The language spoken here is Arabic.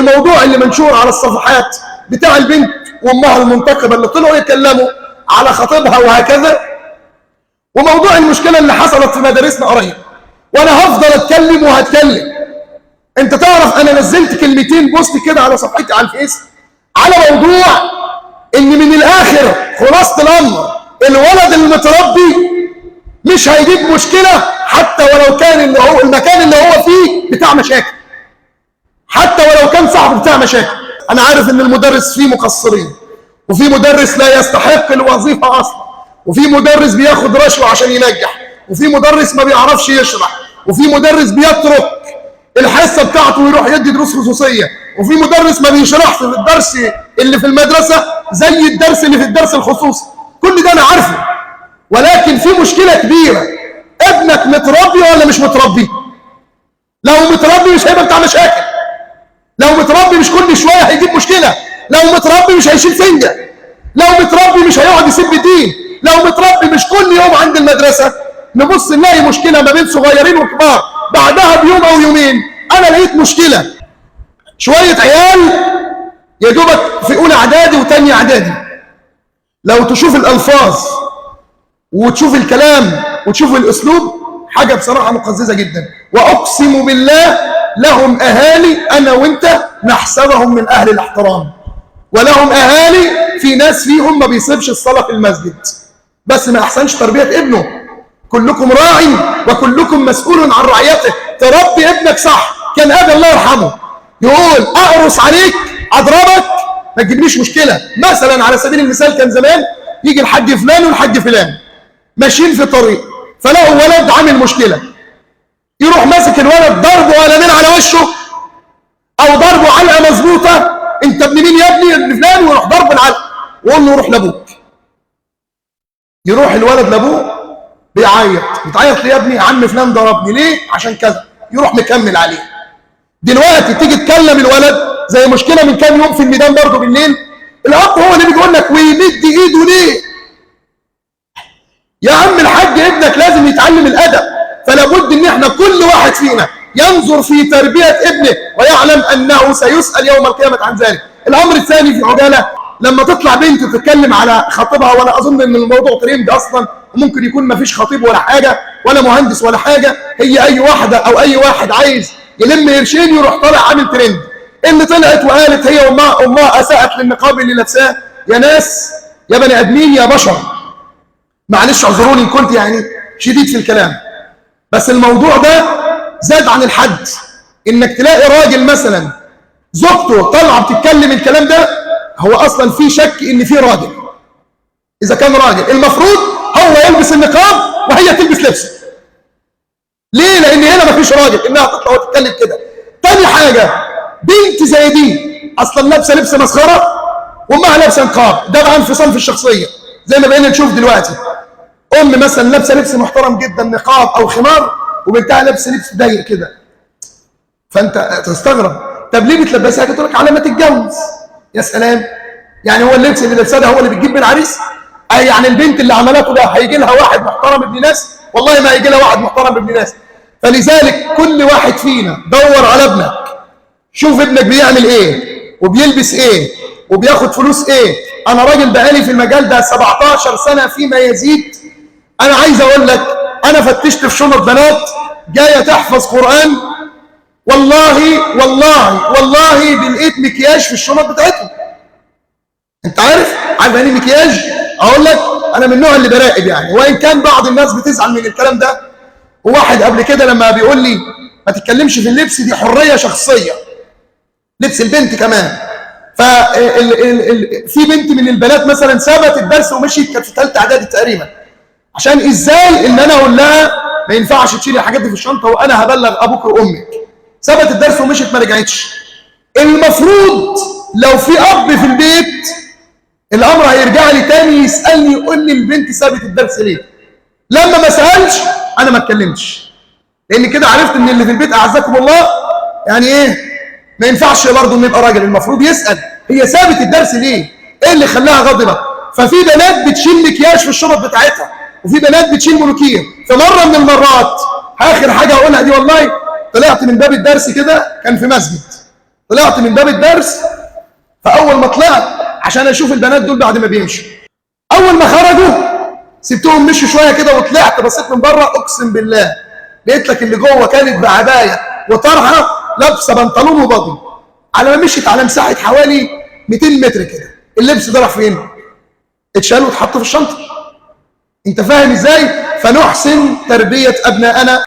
والموضوع اللي منشور على الصفحات بتاع البنت وامها المنتقبه اللي طلعوا يتكلموا على خطيبها وهكذا، وموضوع المشكله اللي حصلت في مدارسنا قريب. وانا هفضل اتكلم وهتكلم. انت تعرف انا نزلت كلمتين بوست كده على صفحتي على الفيس على موضوع ان من الاخر خلاصه الامر الولد المتربي مش هيجيب مشكله حتى ولو كان اللي هو المكان اللي هو فيه بتاع مشاكل، حتى ولو كان صاحبه بتاع مشاكل. انا عارف ان المدرس فيه مقصرين، وفي مدرس لا يستحق الوظيفه اصلا، وفي مدرس بياخد رشوه عشان ينجح، وفي مدرس ما بيعرفش يشرح، وفي مدرس بيترك الحصه بتاعته ويروح يدي دروس خصوصيه، وفي مدرس ما بيشرحش في الدرس اللي في المدرسه زي الدرس اللي في الدرس الخصوصي. كل ده انا عارفه، ولكن في مشكله كبيره. ابنك متربي ولا مش متربي؟ لو متربي مش هيبقى بتاع مشاكل، لو متربي مش كل شويه هيجيب مشكله، لو متربي مش هيشيل سنجه، لو متربي مش هيقعد يسب الدين، لو متربي مش كل يوم عند المدرسه نبص نلاقي مشكله ما بين صغيرين وكبار، بعدها بيوم او يومين انا لقيت مشكله شويه عيال يا دوبك في اولى اعدادي وثانيه اعدادي، لو تشوف الالفاظ وتشوف الكلام وتشوف الاسلوب حاجه بصراحه مقززه جدا. واقسم بالله لهم اهالي انا وانت نحسبهم من اهل الاحترام، ولهم اهالي في ناس فيهم ما بيسيبش الصلاه في المسجد بس ما احسنش تربيه ابنه. كلكم راع وكلكم مسؤول عن رعيته. تربي ابنك صح. كان ابي الله يرحمه يقول اقرص عليك اضربك ما تجيبليش مشكله. مثلا على سبيل المثال كان زمان يجي الحاج فلان والحاج فلان ماشيين في طريق فلقوا ولد عامل مشكله، يروح ماسك الولد ضربه قلمين على وشه او ضربه علقه مظبوطه. انت ابن مين يا ابني؟ ابن فلان. ويروح ضرب العلقه ويقول له روح لابوك. يروح الولد لابوه بيعيط. بتعيط ليه يا ابني؟ عم فلان ضربني. ليه؟ عشان كذا. يروح مكمل عليه. دلوقتي تيجي تكلم الولد زي مشكله من كام يوم في الميدان برضه بالليل، الاب هو اللي بيقول لك ويمد ايده ليه؟ يا عم الحاج ابنك لازم يتعلم الادب. فلا بد ان احنا كل واحد فينا ينظر في تربيه ابنه ويعلم انه سيسال يوم القيامه عن ذلك. الامر الثاني في عجاله، لما تطلع بنت تتكلم على خطيبها، وانا اظن ان الموضوع ترند اصلا وممكن يكون ما فيش خطيب ولا حاجه ولا مهندس ولا حاجه، هي اي واحده او اي واحد عايز يلم قرشين يروح طالع عامل ترند. اللي طلعت وقالت هي امها اساءت للنقاب اللي لابساه. يا ناس يا بني ادمين يا بشر، معلش اعذروني ان كنت يعني شديد في الكلام، بس الموضوع ده زاد عن الحد. انك تلاقي راجل مثلا زوجته طالعه بتتكلم الكلام ده، هو اصلا في شك ان في راجل. اذا كان راجل المفروض هو يلبس النقاب وهي تلبس لبسه. ليه؟ لان هنا مفيش راجل انها تطلع وتتكلم كده. تاني حاجه، بنت زي دي اصلا لابسه لبس مسخره وامها لابسه نقاب، ده بقى انفصام في الشخصيه زي ما بقينا نشوف دلوقتي. ام مثلا لابسه لبس محترم جدا نقاب او خمار وبنتها لابسه لبس ضيق كده، فانت تستغرب طب ليه بتلبسها كده؟ تقول لك على ما تتجوز. يا سلام، يعني هو اللبس اللي لابساه ده هو اللي بتجيب من العريس؟ اي يعني البنت اللي عملته ده هيجي لها واحد محترم ابن ناس؟ والله ما هيجي لها واحد محترم ابن ناس. فلذلك كل واحد فينا دور على ابنك، شوف ابنك بيعمل ايه وبيلبس ايه وبياخد فلوس ايه. انا راجل بقالي في المجال ده 17 سنه فيما يزيد. انا عايز اقول لك انا فتشت في شنط بنات جايه تحفظ قران، والله والله والله لقيت مكياج في الشنط بتاعتهم. انت عارف يعني مكياج؟ اقول لك انا من النوع اللي براقب يعني، وان كان بعض الناس بتزعل من الكلام ده. وواحد قبل كده لما بيقول لي ما تتكلمش في اللبس، دي حريه شخصيه، لبس البنت كمان. في بنت من البنات مثلا سابت الدرس ومشيت، كانت في ثالثه اعدادي تقريبا، عشان ازاي ان انا اقول لها ما ينفعش تشيلي الحاجات دي في الشنطه وانا هبلغ ابوك وامك. سابت الدرس ومشيت ما رجعتش. المفروض لو في اب في البيت الامر هيرجع لي تاني يسالني يقول لي البنت سابت الدرس ليه؟ لما ما سالش انا ما اتكلمتش، لان كده عرفت ان اللي في البيت اعزكم الله يعني ايه ما ينفعش برضه انه يبقى راجل. المفروض يسال هي سابت الدرس ليه؟ ايه اللي خلاها غاضبه؟ ففي بنات بتشيل مكياج في الشنط بتاعتها، وفي بنات بتشيل مونوكير. فمره من المرات اخر حاجه اقولها دي، والله طلعت من باب الدرس كده كان في مسجد، طلعت من باب الدرس، فاول ما طلعت عشان اشوف البنات دول بعد ما بيمشوا، اول ما خرجوا سبتهم مشوا شويه كده وطلعت بصيت من بره، اقسم بالله لقيت لك اللي جوه كانت بعبايه وطرحه لابسه بنطلون وباضي. على ما مشيت على مساحه حوالي 200 متر كده، اللبس ده راح فين؟ اتشال واتحط في الشنطه. انت فاهم ازاي؟ فنحسن تربيه ابنائنا.